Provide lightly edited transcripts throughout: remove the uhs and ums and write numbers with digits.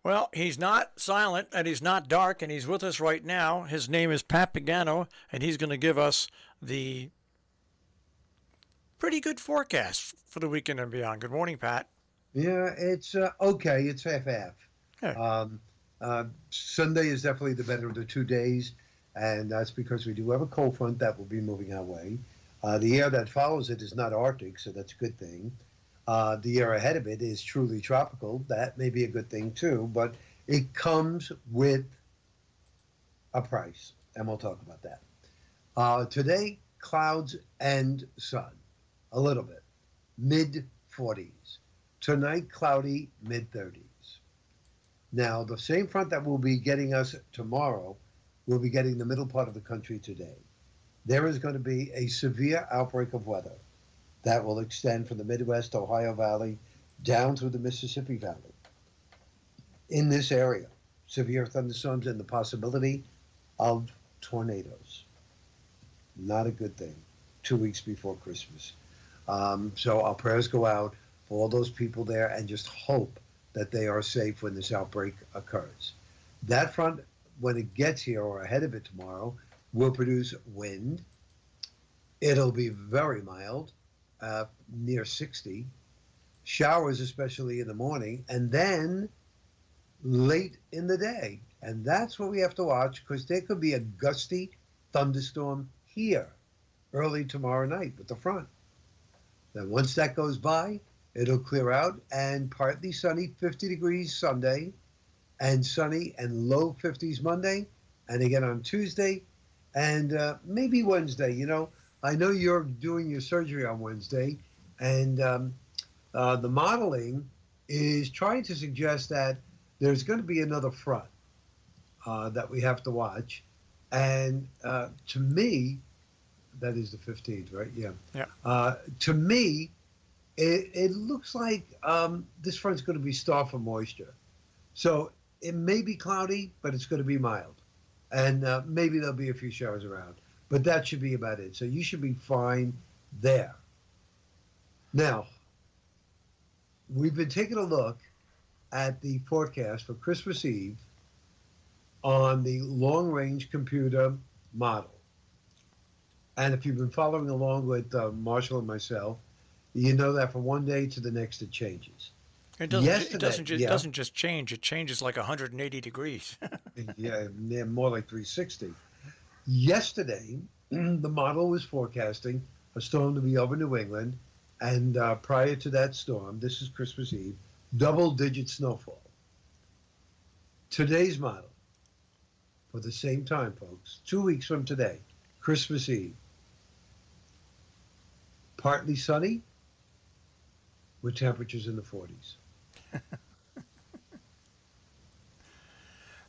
Well, he's not silent and he's not dark, and he's with us right now. His name is Pat Pagano, and he's going to give us the pretty good forecast for the weekend and beyond. Good morning, Pat. Yeah, it's okay. It's half-half. Yeah. Sunday is definitely the better of the 2 days, and that's because we do have a cold front that will be moving our way. The air that follows it is not Arctic, so that's a good thing. The air ahead of it is truly tropical. That may be a good thing too, but it comes with a price, and we'll talk about that. Today, clouds and sun, a little bit, mid 40s. Tonight, cloudy, mid 30s. Now, the same front that will be getting us tomorrow will be getting the middle part of the country today. There is going to be a severe outbreak of weather that will extend from the Midwest Ohio Valley down through the Mississippi Valley. In this area, severe thunderstorms and the possibility of tornadoes. Not a good thing 2 weeks before Christmas. So our prayers go out for all those people there and just hope that they are safe when this outbreak occurs. That front, when it gets here or ahead of it tomorrow, will produce wind. It'll be very mild, near 60. Showers, especially in the morning, and then late in the day. And that's what we have to watch, because there could be a gusty thunderstorm here early tomorrow night with the front. Then once that goes by, it'll clear out and partly sunny, 50 degrees Sunday, and sunny and low 50s Monday, and again on Tuesday, and maybe Wednesday. I know you're doing your surgery on Wednesday, and the modeling is trying to suggest that there's going to be another front that we have to watch. And to me, that is the 15th, right? Yeah. Yeah. To me, it looks like this front's going to be starved for moisture. So it may be cloudy, but it's going to be mild. And maybe there'll be a few showers around. But that should be about it. So you should be fine there. Now, we've been taking a look at the forecast for Christmas Eve on the long-range computer model. And if you've been following along with Marshall and myself, you know that from one day to the next it changes. It doesn't just change. It changes like 180 degrees. Yeah, more like 360. Yesterday, the model was forecasting a storm to be over New England, and prior to that storm, this is Christmas Eve, double-digit snowfall. Today's model, for the same time, folks, 2 weeks from today, Christmas Eve, partly sunny with temperatures in the 40s.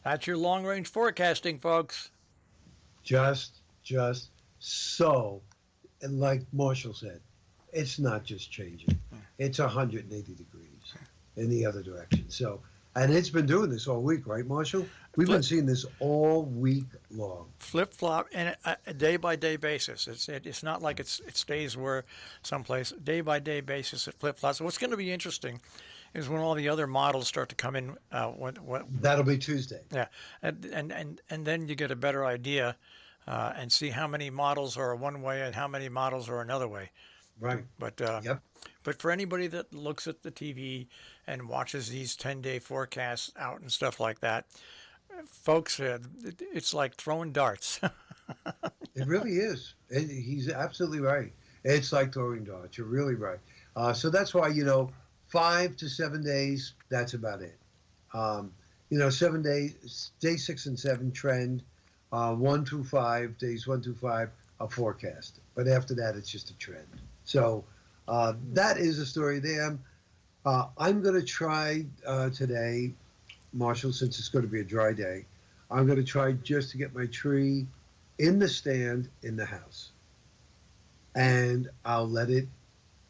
That's your long-range forecasting, folks. Just so, and like Marshall said, it's not just changing. It's 180 degrees in the other direction. So, and it's been doing this all week, right, Marshall? We've been seeing this all week long. Flip-flop, and a day-by-day basis. It's not like it stays where someplace. Day-by-day basis, it flip-flops. What's going to be interesting is when all the other models start to come in. That'll be Tuesday. Yeah, and then you get a better idea and see how many models are one way and how many models are another way. Right. But yep. But for anybody that looks at the TV and watches these 10-day forecasts out and stuff like that, folks, it's like throwing darts. It really is. He's absolutely right. It's like throwing darts. You're really right. So that's why, 5 to 7 days, that's about it. 7 days, day 6 and 7 trend, 1 through 5, days 1 through 5, a forecast. But after that, it's just a trend. So that is the story there. I'm going to try today, Marshall, since it's going to be a dry day, I'm going to try just to get my tree in the stand in the house. And I'll let it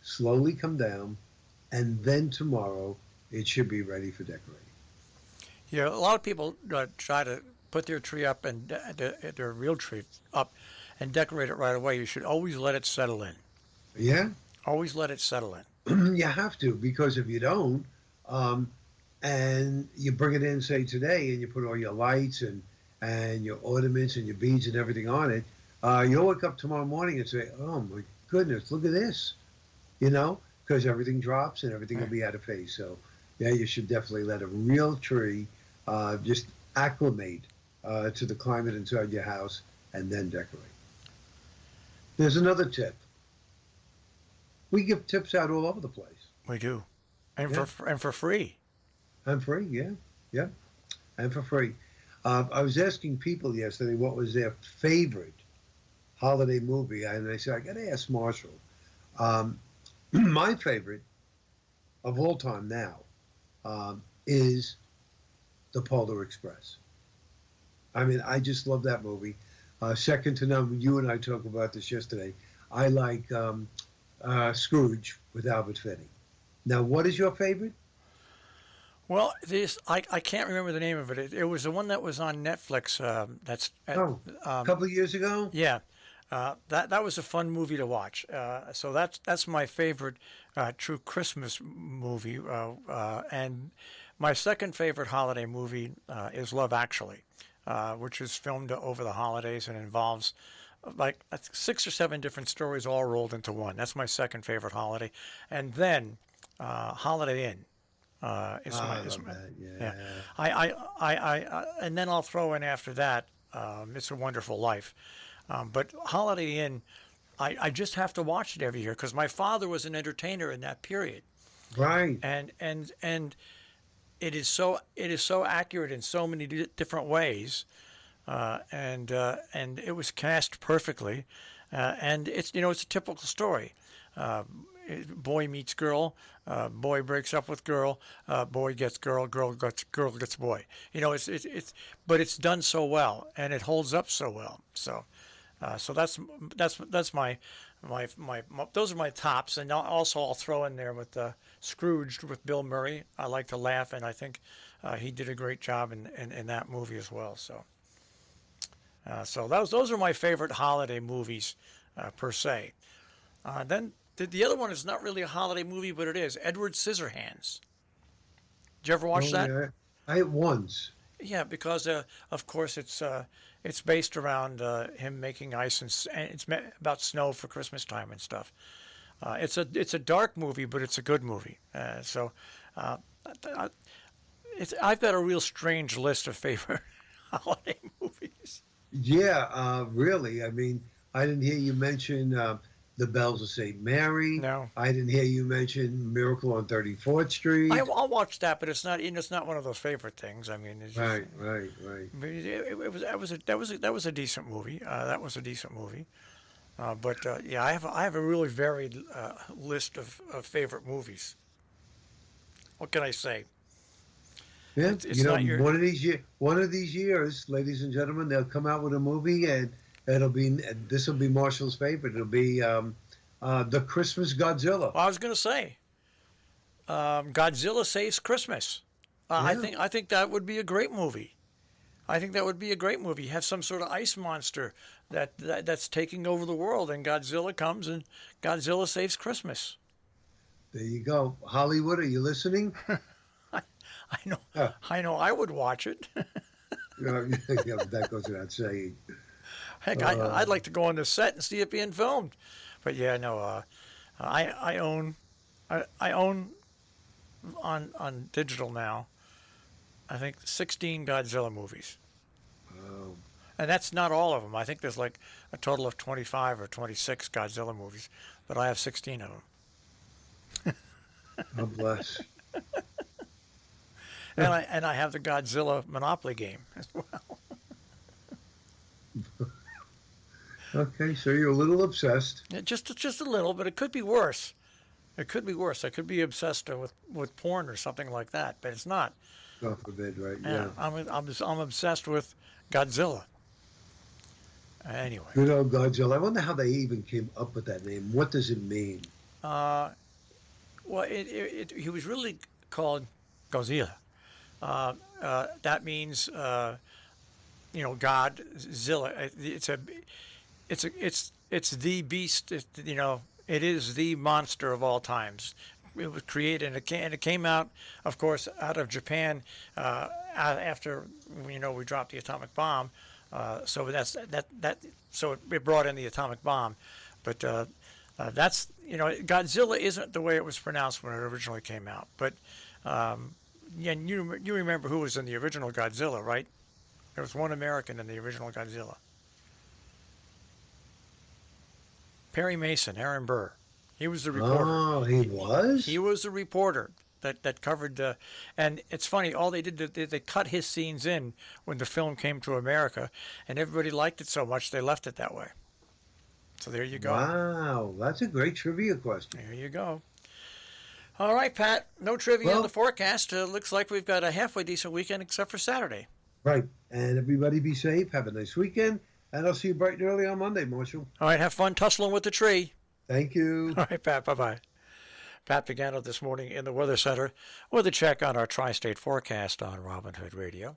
slowly come down, and then tomorrow it should be ready for decorating. Yeah, a lot of people try to put their tree up and their real tree up and decorate it right away. You should always let it settle in. Yeah? Always let it settle in. You have to, because if you don't, and you bring it in, say today, and you put all your lights and your ornaments and your beads and everything on it. You'll wake up tomorrow morning and say, "Oh my goodness, look at this!" You know, because everything drops and everything will Right. be out of phase. So, yeah, you should definitely let a real tree just acclimate to the climate inside your house and then decorate. There's another tip. We give tips out all over the place. We do, and Yeah, for free. I'm free. Yeah, yeah, and for free. I was asking people yesterday what was their favorite holiday movie, and I said I got to ask Marshall. Um, my favorite of all time now is The Polar Express. I mean, I just love that movie. Second to none. You and I talked about this yesterday. I like Scrooge with Albert Finney. Now, what is your favorite? Well, this I can't remember the name of it. It was the one that was on Netflix. Oh, a couple of years ago. Yeah, that was a fun movie to watch. So that's my favorite true Christmas movie. And my second favorite holiday movie is Love Actually, which is filmed over the holidays and involves like I think 6 or 7 different stories all rolled into one. That's my second favorite holiday, and then Holiday Inn. I Is love my that. yeah. Yeah. And then I'll throw in after that, It's a Wonderful Life. But Holiday Inn, I just have to watch it every year because my father was an entertainer in that period, Right. and it is so accurate in so many different ways, and it was cast perfectly, and it's a typical story. Uh, Boy meets girl, boy breaks up with girl, boy gets girl, girl gets boy. But it's done so well and it holds up so well. So that's my those are my tops, and also I'll throw in there with Scrooge with Bill Murray. I like to laugh, and I think he did a great job in that movie as well. So those are my favorite holiday movies per se. Then the other one is not really a holiday movie, but it is Edward Scissorhands. Did you ever watch Oh that? yeah. I once. Yeah, because of course it's based around him making ice and it's about snow for Christmas time and stuff. It's a dark movie, but it's a good movie. Uh, I- I've got a real strange list of favorite holiday movies. Yeah. Really. I mean, I didn't hear you mention the Bells of Saint Mary. No, I didn't hear you mention Miracle on 34th Street. I'll watch that, but it's not one of those favorite things. I mean, it's just. Right. Right. Right. But that was a decent movie. That was a decent movie. But yeah, I have a really varied list of favorite movies. What can I say? Yeah, It's not your. one of these years, ladies and gentlemen, they'll come out with a movie, and this will be Marshall's favorite. It'll be the Christmas Godzilla. Well, I was going to say Godzilla Saves Christmas. Yeah, I think that would be a great movie. I think that would be a great movie. Have some sort of ice monster that's taking over the world, and Godzilla comes and Godzilla saves Christmas. there you go. Hollywood, are you listening? I know, Huh. I know. I would watch it. Yeah, but that goes without saying. Heck, Uh, I'd like to go on the set and see it being filmed. But yeah, no. I own on digital now. I think 16 Godzilla movies, oh, and that's not all of them. I think there's like a total of 25 or 26 Godzilla movies, but I have 16 of them. God bless. And I have the Godzilla Monopoly game as well. Okay, so you're a little obsessed. Yeah, just a little, but it could be worse. It could be worse. I could be obsessed with porn or something like that, but it's not. God forbid, right? Yeah, Yeah. I'm obsessed with Godzilla. Anyway, Good old Godzilla. I wonder how they even came up with that name. What does it mean? uh, well, he was really called Godzilla. That means Godzilla. It's the beast. It is the monster of all times. was created, and it came out, of course, out of Japan after we dropped the atomic bomb. So so it brought in the atomic bomb, but that's Godzilla isn't the way it was pronounced when it originally came out. But yeah, you remember who was in the original Godzilla, right? There was one American in the original Godzilla. Perry Mason, Aaron Burr. He was the reporter. Oh, he was? He was the reporter that covered the. And it's funny, all they did, they cut his scenes in when the film came to America, and everybody liked it so much they left it that way. So there you go. Wow, that's a great trivia question. There you go. All right, Pat. No trivia on the forecast. Looks like we've got a halfway decent weekend, except for Saturday. Right. And everybody be safe. Have a nice weekend. And I'll see you bright and early on Monday, Marshall. All right. Have fun tussling with the tree. Thank you. All right, Pat. Bye-bye. Pat Pagano this morning in the Weather Center with a check on our tri-state forecast on Robin Hood Radio.